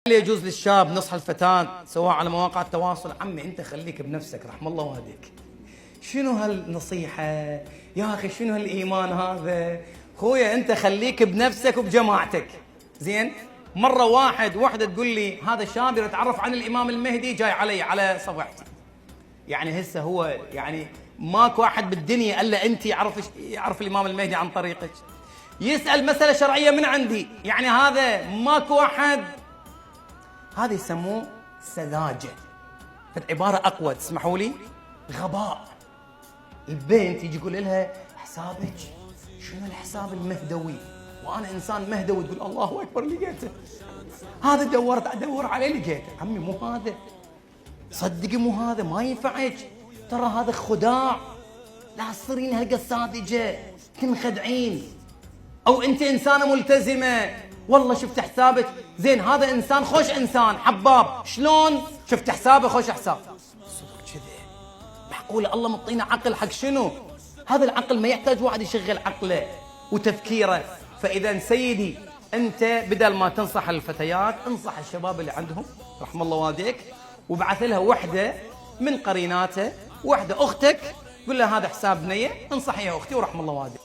هل يجوز للشاب نصح الفتاة سواء على مواقع التواصل؟ عمي انت خليك بنفسك رحم الله والديك. شنو هالنصيحة يا اخي؟ شنو هالايمان هذا؟ خويا انت خليك بنفسك وبجماعتك. زين، مرة وحدة تقول لي هذا الشاب يتعرف عن الامام المهدي جاي علي على صفحتي. يعني هسه هو يعني ماكو واحد بالدنيا الا انت يعرف الامام المهدي عن طريقك. يسأل مسألة شرعية من عندي، يعني هذا ماكو واحد. هذا يسموه سذاجة. عبارة أقوى تسمحوا لي، غباء. البنت يجي يقول لها حسابك شنو الحساب المهدوي، وأنا إنسان مهدوي، تقول الله أكبر لقيته. هذا دورت أدور عليه لقيته. عمي مو هذا، صدقي مو هذا، ما ينفعك، ترى هذا خداع. لا تصيرين هالقد ساذجة، تنخدعين. أو أنت إنسانة ملتزمة، والله شفت حسابك زين، هذا انسان خوش، انسان حباب، شلون شفت حسابه خوش حساب؟ صدق كذا؟ معقوله الله مطينا عقل حق شنو؟ هذا العقل ما يحتاج واحد يشغل عقله وتفكيره. فاذا سيدي انت بدل ما تنصح الفتيات انصح الشباب اللي عندهم رحم الله والديك، وبعث لها وحده من قريناته، وحده اختك، قول لها هذا حساب بنيه، انصحيها اختي ورحم الله والديك.